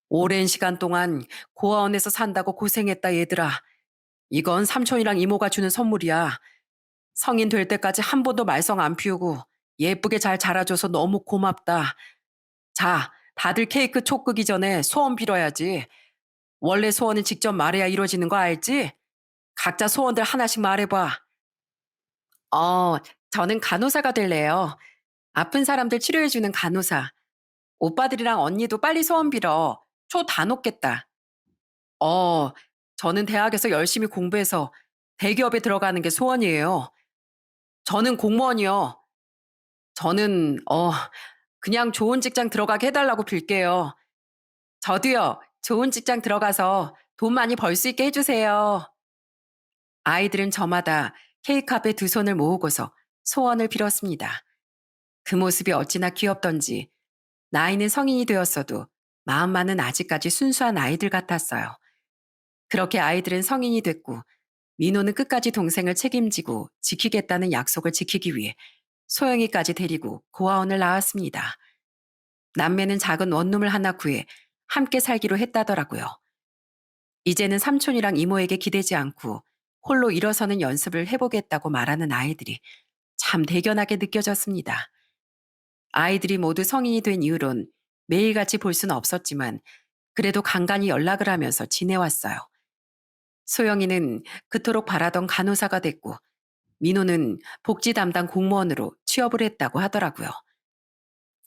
오랜 시간 동안 고아원에서 산다고 고생했다 얘들아. 이건 삼촌이랑 이모가 주는 선물이야. 성인 될 때까지 한 번도 말썽 안 피우고 예쁘게 잘 자라줘서 너무 고맙다. 자, 다들 케이크 촉 끄기 전에 소원 빌어야지. 원래 소원은 직접 말해야 이루어지는 거 알지? 각자 소원들 하나씩 말해봐. 어, 저는 간호사가 될래요. 아픈 사람들 치료해주는 간호사. 오빠들이랑 언니도 빨리 소원 빌어. 초 다 녹겠다. 어, 저는 대학에서 열심히 공부해서 대기업에 들어가는 게 소원이에요. 저는 공무원이요. 저는, 그냥 좋은 직장 들어가게 해달라고 빌게요. 저도요, 좋은 직장 들어가서 돈 많이 벌 수 있게 해주세요. 아이들은 저마다 케이크 앞에 두 손을 모으고서 소원을 빌었습니다. 그 모습이 어찌나 귀엽던지 나이는 성인이 되었어도 마음만은 아직까지 순수한 아이들 같았어요. 그렇게 아이들은 성인이 됐고 민호는 끝까지 동생을 책임지고 지키겠다는 약속을 지키기 위해 소영이까지 데리고 고아원을 나왔습니다. 남매는 작은 원룸을 하나 구해 함께 살기로 했다더라고요. 이제는 삼촌이랑 이모에게 기대지 않고 홀로 일어서는 연습을 해보겠다고 말하는 아이들이 참 대견하게 느껴졌습니다. 아이들이 모두 성인이 된 이후론 매일같이 볼 수는 없었지만 그래도 간간히 연락을 하면서 지내왔어요. 소영이는 그토록 바라던 간호사가 됐고 민호는 복지 담당 공무원으로 취업을 했다고 하더라고요.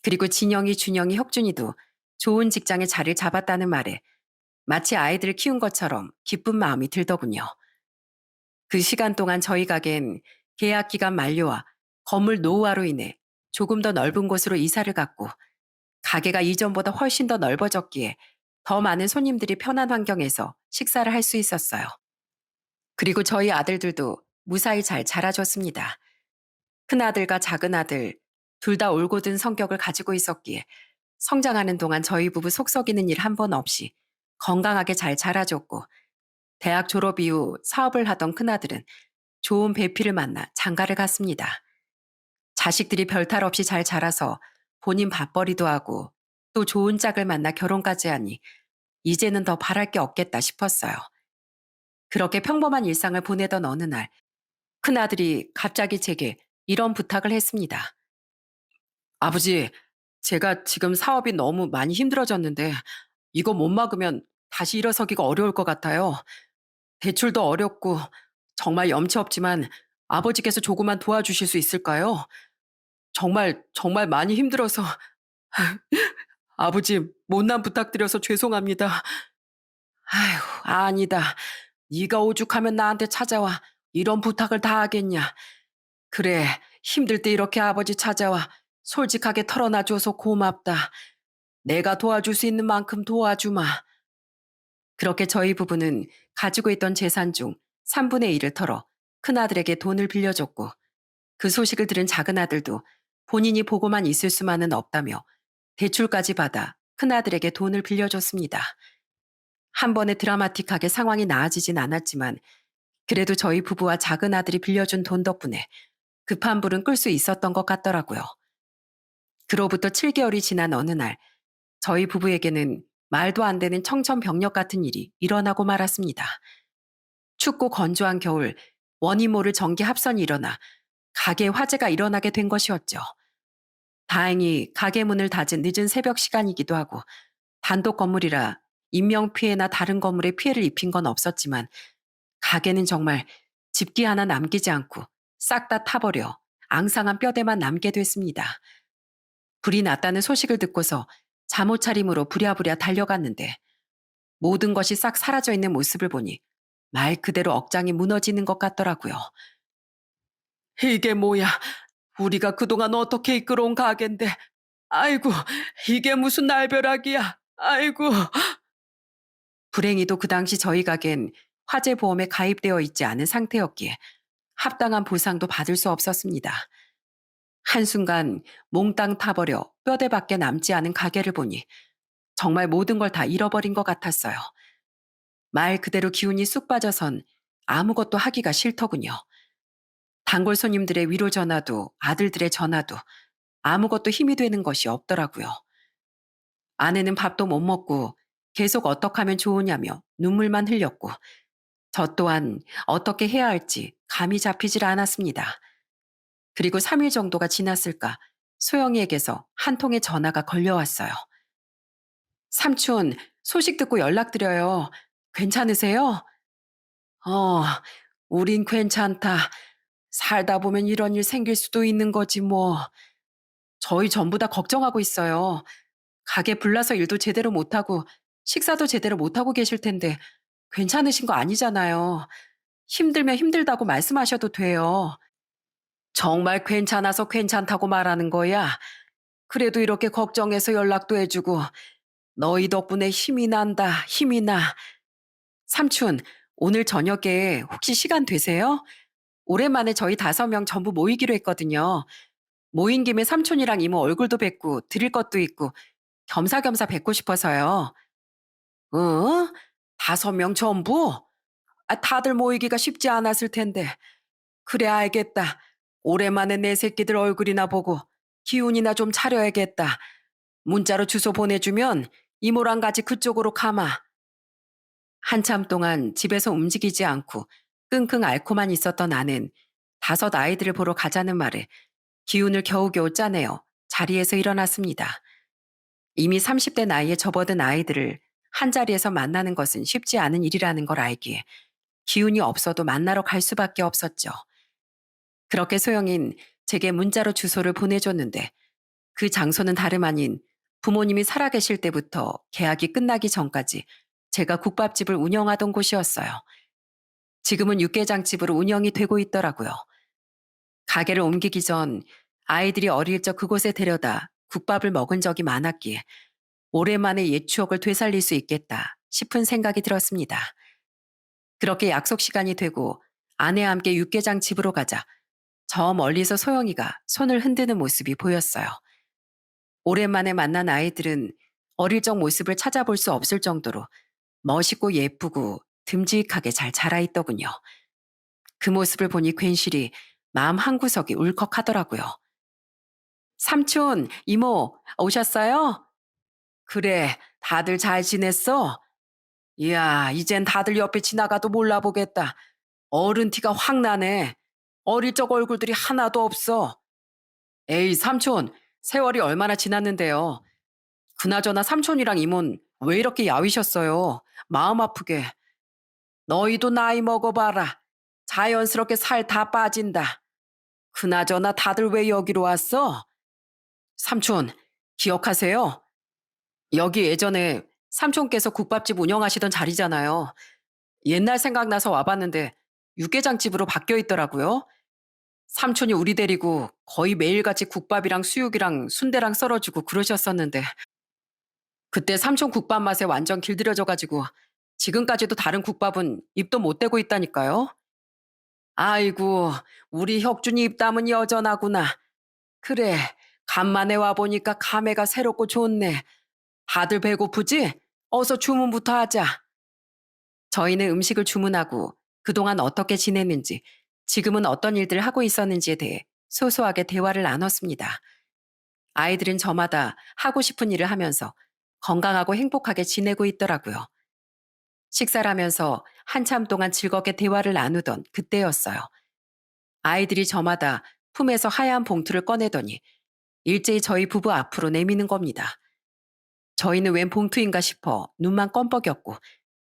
그리고 진영이, 준영이, 혁준이도 좋은 직장에 자리를 잡았다는 말에 마치 아이들을 키운 것처럼 기쁜 마음이 들더군요. 그 시간 동안 저희 가게는 계약 기간 만료와 건물 노후화로 인해 조금 더 넓은 곳으로 이사를 갔고, 가게가 이전보다 훨씬 더 넓어졌기에 더 많은 손님들이 편한 환경에서 식사를 할 수 있었어요. 그리고 저희 아들들도 무사히 잘 자라줬습니다. 큰아들과 작은아들 둘 다 올곧은 성격을 가지고 있었기에 성장하는 동안 저희 부부 속 썩이는 일 한 번 없이 건강하게 잘 자라줬고, 대학 졸업 이후 사업을 하던 큰아들은 좋은 배필을 만나 장가를 갔습니다. 자식들이 별탈 없이 잘 자라서 본인 밥벌이도 하고 또 좋은 짝을 만나 결혼까지 하니 이제는 더 바랄 게 없겠다 싶었어요. 그렇게 평범한 일상을 보내던 어느 날, 큰아들이 갑자기 제게 이런 부탁을 했습니다. 아버지, 제가 지금 사업이 너무 많이 힘들어졌는데 이거 못 막으면 다시 일어서기가 어려울 것 같아요. 대출도 어렵고 정말 염치 없지만 아버지께서 조금만 도와주실 수 있을까요? 정말 많이 힘들어서 아버지 못난 부탁드려서 죄송합니다. 아휴, 아니다. 네가 오죽하면 나한테 찾아와 이런 부탁을 다 하겠냐. 그래, 힘들 때 이렇게 아버지 찾아와 솔직하게 털어놔줘서 고맙다. 내가 도와줄 수 있는 만큼 도와주마. 그렇게 저희 부부는 가지고 있던 재산 중 3분의 1을 털어 큰아들에게 돈을 빌려줬고, 그 소식을 들은 작은아들도 본인이 보고만 있을 수만은 없다며 대출까지 받아 큰아들에게 돈을 빌려줬습니다. 한 번에 드라마틱하게 상황이 나아지진 않았지만 그래도 저희 부부와 작은아들이 빌려준 돈 덕분에 급한 불은 끌 수 있었던 것 같더라고요. 그로부터 7개월이 지난 어느 날, 저희 부부에게는 말도 안 되는 청천벽력 같은 일이 일어나고 말았습니다. 춥고 건조한 겨울, 원인 모를 전기 합선이 일어나 가게에 화재가 일어나게 된 것이었죠. 다행히 가게 문을 닫은 늦은 새벽 시간이기도 하고 단독 건물이라 인명피해나 다른 건물에 피해를 입힌 건 없었지만, 가게는 정말 집기 하나 남기지 않고 싹 다 타버려 앙상한 뼈대만 남게 됐습니다. 불이 났다는 소식을 듣고서 잠옷 차림으로 부랴부랴 달려갔는데 모든 것이 싹 사라져 있는 모습을 보니 말 그대로 억장이 무너지는 것 같더라고요. 이게 뭐야? 우리가 그동안 어떻게 이끌어온 가게인데, 아이고, 이게 무슨 날벼락이야. 아이고. 불행히도 그 당시 저희 가게는 화재 보험에 가입되어 있지 않은 상태였기에 합당한 보상도 받을 수 없었습니다. 한순간 몽땅 타버려 뼈대밖에 남지 않은 가게를 보니 정말 모든 걸 다 잃어버린 것 같았어요. 말 그대로 기운이 쑥 빠져선 아무것도 하기가 싫더군요. 단골 손님들의 위로 전화도 아들들의 전화도 아무것도 힘이 되는 것이 없더라고요. 아내는 밥도 못 먹고 계속 어떻게 하면 좋으냐며 눈물만 흘렸고, 저 또한 어떻게 해야 할지 감이 잡히질 않았습니다. 그리고 3일 정도가 지났을까 소영이에게서 한 통의 전화가 걸려왔어요. 삼촌, 소식 듣고 연락드려요. 괜찮으세요? 어, 우린 괜찮다. 살다 보면 이런 일 생길 수도 있는 거지 뭐. 저희 전부 다 걱정하고 있어요. 가게 불나서 일도 제대로 못하고 식사도 제대로 못하고 계실 텐데 괜찮으신 거 아니잖아요. 힘들면 힘들다고 말씀하셔도 돼요. 정말 괜찮아서 괜찮다고 말하는 거야. 그래도 이렇게 걱정해서 연락도 해주고 너희 덕분에 힘이 난다, 힘이 나. 삼촌, 오늘 저녁에 혹시 시간 되세요? 오랜만에 저희 5명 전부 모이기로 했거든요. 모인 김에 삼촌이랑 이모 얼굴도 뵙고 드릴 것도 있고 겸사겸사 뵙고 싶어서요. 어? 5명 전부? 다들 모이기가 쉽지 않았을 텐데. 그래, 알겠다. 오랜만에 내 새끼들 얼굴이나 보고 기운이나 좀 차려야겠다. 문자로 주소 보내주면 이모랑 같이 그쪽으로 가마. 한참 동안 집에서 움직이지 않고 끙끙 앓고만 있었던 나는 5 아이들을 보러 가자는 말에 기운을 겨우겨우 짜내어 자리에서 일어났습니다. 이미 30대 나이에 접어든 아이들을 한자리에서 만나는 것은 쉽지 않은 일이라는 걸 알기에 기운이 없어도 만나러 갈 수밖에 없었죠. 그렇게 소영인 제게 문자로 주소를 보내줬는데 그 장소는 다름 아닌 부모님이 살아계실 때부터 계약이 끝나기 전까지 제가 국밥집을 운영하던 곳이었어요. 지금은 육개장집으로 운영이 되고 있더라고요. 가게를 옮기기 전 아이들이 어릴 적 그곳에 데려다 국밥을 먹은 적이 많았기에 오랜만에 옛 추억을 되살릴 수 있겠다 싶은 생각이 들었습니다. 그렇게 약속 시간이 되고 아내와 함께 육개장 집으로 가자 저 멀리서 소영이가 손을 흔드는 모습이 보였어요. 오랜만에 만난 아이들은 어릴 적 모습을 찾아볼 수 없을 정도로 멋있고 예쁘고 듬직하게 잘 자라있더군요. 그 모습을 보니 괜시리 마음 한구석이 울컥하더라고요. 삼촌, 이모, 오셨어요? 그래, 다들 잘 지냈어? 이야, 이젠 다들 옆에 지나가도 몰라보겠다. 어른 티가 확 나네. 어릴 적 얼굴들이 하나도 없어. 에이, 삼촌, 세월이 얼마나 지났는데요. 그나저나 삼촌이랑 이모는 왜 이렇게 야위셨어요? 마음 아프게. 너희도 나이 먹어봐라. 자연스럽게 살 다 빠진다. 그나저나 다들 왜 여기로 왔어? 삼촌, 기억하세요? 여기 예전에 삼촌께서 국밥집 운영하시던 자리잖아요. 옛날 생각나서 와봤는데 육개장집으로 바뀌어 있더라고요. 삼촌이 우리 데리고 거의 매일같이 국밥이랑 수육이랑 순대랑 썰어주고 그러셨었는데 그때 삼촌 국밥 맛에 완전 길들여져가지고 지금까지도 다른 국밥은 입도 못 대고 있다니까요. 아이고, 우리 혁준이 입담은 여전하구나. 그래, 간만에 와보니까 감회가 새롭고 좋네. 다들 배고프지? 어서 주문부터 하자. 저희는 음식을 주문하고 그동안 어떻게 지냈는지, 지금은 어떤 일들을 하고 있었는지에 대해 소소하게 대화를 나눴습니다. 아이들은 저마다 하고 싶은 일을 하면서 건강하고 행복하게 지내고 있더라고요. 식사를 하면서 한참 동안 즐겁게 대화를 나누던 그때였어요. 아이들이 저마다 품에서 하얀 봉투를 꺼내더니 일제히 저희 부부 앞으로 내미는 겁니다. 저희는 웬 봉투인가 싶어 눈만 껌뻑였고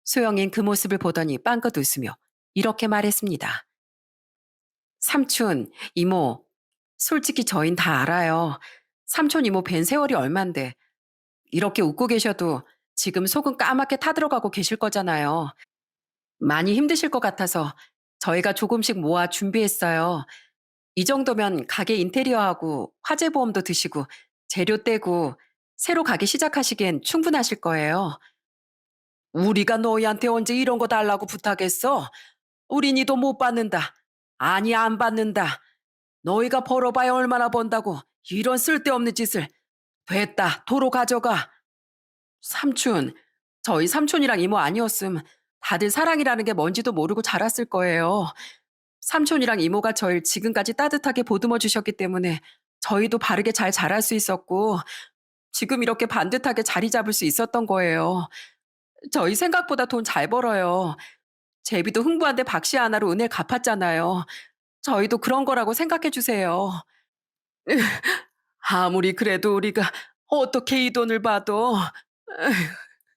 소영인 그 모습을 보더니 빵긋 웃으며 이렇게 말했습니다. 삼촌, 이모, 솔직히 저흰 다 알아요. 삼촌, 이모 뵌 세월이 얼만데 이렇게 웃고 계셔도 지금 속은 까맣게 타들어가고 계실 거잖아요. 많이 힘드실 것 같아서 저희가 조금씩 모아 준비했어요. 이 정도면 가게 인테리어하고 화재 보험도 드시고 재료 떼고 새로 가게 시작하시기엔 충분하실 거예요. 우리가 너희한테 언제 이런 거 달라고 부탁했어? 우린 이도 못 받는다. 아니, 안 받는다. 너희가 벌어봐야 얼마나 번다고 이런 쓸데없는 짓을. 됐다. 도로 가져가. 삼촌, 저희 삼촌이랑 이모 아니었음 다들 사랑이라는 게 뭔지도 모르고 자랐을 거예요. 삼촌이랑 이모가 저를 지금까지 따뜻하게 보듬어 주셨기 때문에 저희도 바르게 잘 자랄 수 있었고 지금 이렇게 반듯하게 자리 잡을 수 있었던 거예요. 저희 생각보다 돈 잘 벌어요. 제비도 흥부한데 박씨 하나로 은혜 갚았잖아요. 저희도 그런 거라고 생각해 주세요. 아무리 그래도 우리가 어떻게 이 돈을 봐도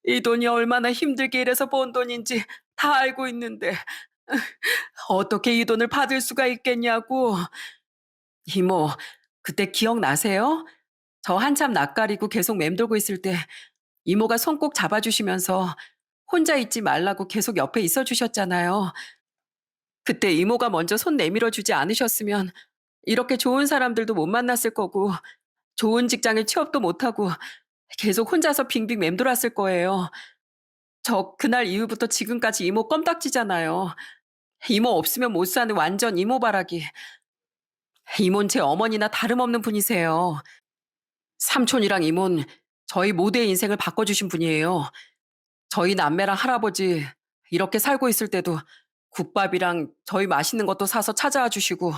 이 돈이 얼마나 힘들게 일해서 번 돈인지 다 알고 있는데 어떻게 이 돈을 받을 수가 있겠냐고. 이모, 그때 기억나세요? 저 한참 낯가리고 계속 맴돌고 있을 때 이모가 손 꼭 잡아주시면서 혼자 있지 말라고 계속 옆에 있어 주셨잖아요. 그때 이모가 먼저 손 내밀어 주지 않으셨으면 이렇게 좋은 사람들도 못 만났을 거고 좋은 직장에 취업도 못하고 계속 혼자서 빙빙 맴돌았을 거예요. 저 그날 이후부터 지금까지 이모 껌딱지잖아요. 이모 없으면 못 사는 완전 이모바라기. 이모는 제 어머니나 다름없는 분이세요. 삼촌이랑 이모는 저희 모두의 인생을 바꿔주신 분이에요. 저희 남매랑 할아버지 이렇게 살고 있을 때도 국밥이랑 저희 맛있는 것도 사서 찾아와 주시고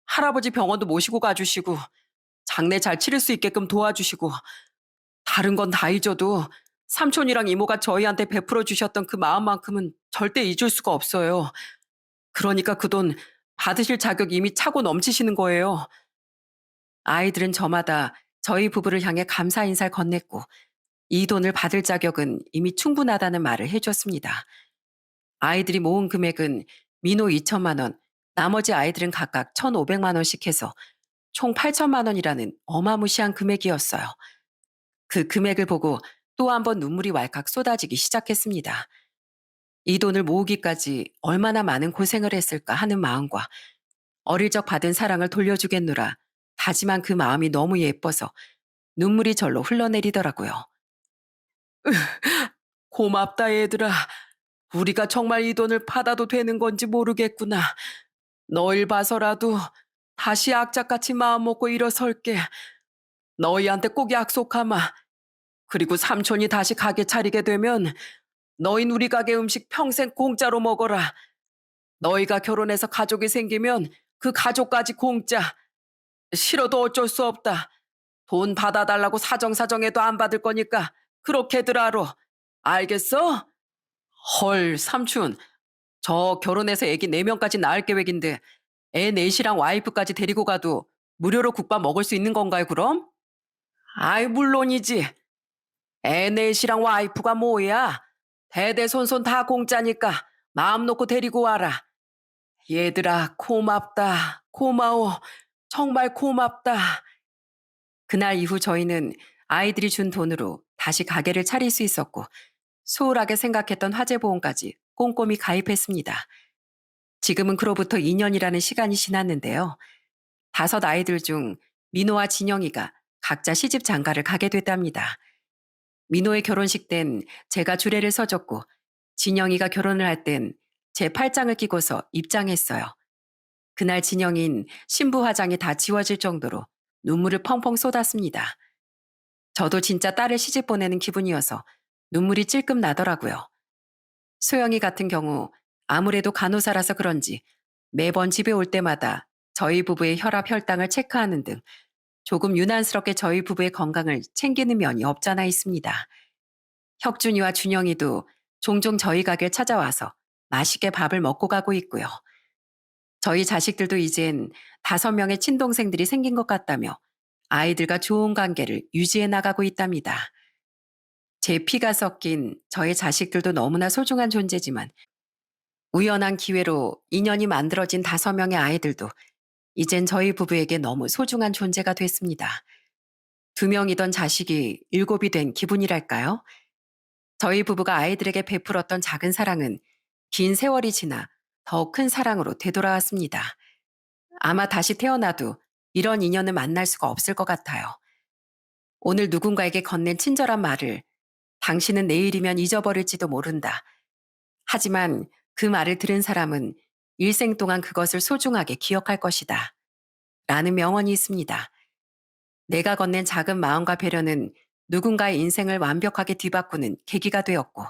할아버지 병원도 모시고 가주시고 장례 잘 치를 수 있게끔 도와주시고 다른 건 다 잊어도 삼촌이랑 이모가 저희한테 베풀어 주셨던 그 마음만큼은 절대 잊을 수가 없어요. 그러니까 그 돈 받으실 자격 이미 차고 넘치시는 거예요. 아이들은 저마다 저희 부부를 향해 감사 인사를 건넸고 이 돈을 받을 자격은 이미 충분하다는 말을 해줬습니다. 아이들이 모은 금액은 민호 2천만 원, 나머지 아이들은 각각 1,500만 원씩 해서 총 8천만 원이라는 어마무시한 금액이었어요. 그 금액을 보고 또 한 번 눈물이 왈칵 쏟아지기 시작했습니다. 이 돈을 모으기까지 얼마나 많은 고생을 했을까 하는 마음과 어릴 적 받은 사랑을 돌려주겠노라 다짐한 그 마음이 너무 예뻐서 눈물이 절로 흘러내리더라고요. 고맙다 얘들아. 우리가 정말 이 돈을 받아도 되는 건지 모르겠구나. 너일 봐서라도 다시 악착같이 마음 먹고 일어설게. 너희한테 꼭 약속하마. 그리고 삼촌이 다시 가게 차리게 되면 너희 우리 가게 음식 평생 공짜로 먹어라. 너희가 결혼해서 가족이 생기면 그 가족까지 공짜. 싫어도 어쩔 수 없다. 돈 받아달라고 사정사정해도 안 받을 거니까 그렇게들 하러. 알겠어? 헐, 삼촌. 저 결혼해서 애기 4명까지 낳을 계획인데 애 넷이랑 와이프까지 데리고 가도 무료로 국밥 먹을 수 있는 건가요, 그럼? 아이, 물론이지. 애 넷이랑 와이프가 뭐야? 대대손손 다 공짜니까 마음 놓고 데리고 와라. 얘들아, 고맙다. 고마워. 정말 고맙다. 그날 이후 저희는 아이들이 준 돈으로 다시 가게를 차릴 수 있었고 소홀하게 생각했던 화재보험까지 꼼꼼히 가입했습니다. 지금은 그로부터 2년이라는 시간이 지났는데요. 5 아이들 중 민호와 진영이가 각자 시집 장가를 가게 됐답니다. 민호의 결혼식 땐 제가 주례를 서줬고 진영이가 결혼을 할 땐 제 팔짱을 끼고서 입장했어요. 그날 진영인 신부 화장이 다 지워질 정도로 눈물을 펑펑 쏟았습니다. 저도 진짜 딸을 시집 보내는 기분이어서 눈물이 찔끔 나더라고요. 소영이 같은 경우 아무래도 간호사라서 그런지 매번 집에 올 때마다 저희 부부의 혈압, 혈당을 체크하는 등 조금 유난스럽게 저희 부부의 건강을 챙기는 면이 없잖아 있습니다. 혁준이와 준영이도 종종 저희 가게에 찾아와서 맛있게 밥을 먹고 가고 있고요. 저희 자식들도 이젠 5명의 친동생들이 생긴 것 같다며 아이들과 좋은 관계를 유지해 나가고 있답니다. 제 피가 섞인 저의 자식들도 너무나 소중한 존재지만 우연한 기회로 인연이 만들어진 5명의 아이들도 이젠 저희 부부에게 너무 소중한 존재가 됐습니다. 2명이던 자식이 7이 된 기분이랄까요? 저희 부부가 아이들에게 베풀었던 작은 사랑은 긴 세월이 지나 더 큰 사랑으로 되돌아왔습니다. 아마 다시 태어나도 이런 인연을 만날 수가 없을 것 같아요. 오늘 누군가에게 건넨 친절한 말을 당신은 내일이면 잊어버릴지도 모른다. 하지만 그 말을 들은 사람은 일생 동안 그것을 소중하게 기억할 것이다. 라는 명언이 있습니다. 내가 건넨 작은 마음과 배려는 누군가의 인생을 완벽하게 뒤바꾸는 계기가 되었고,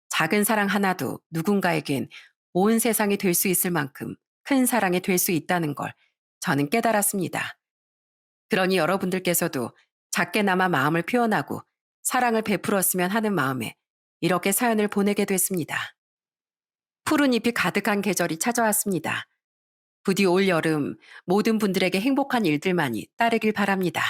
작은 사랑 하나도 누군가에겐 온 세상이 될 수 있을 만큼 큰 사랑이 될 수 있다는 걸 저는 깨달았습니다. 그러니 여러분들께서도 작게나마 마음을 표현하고 사랑을 베풀었으면 하는 마음에 이렇게 사연을 보내게 됐습니다. 푸른 잎이 가득한 계절이 찾아왔습니다. 부디 올 여름 모든 분들에게 행복한 일들만이 따르길 바랍니다.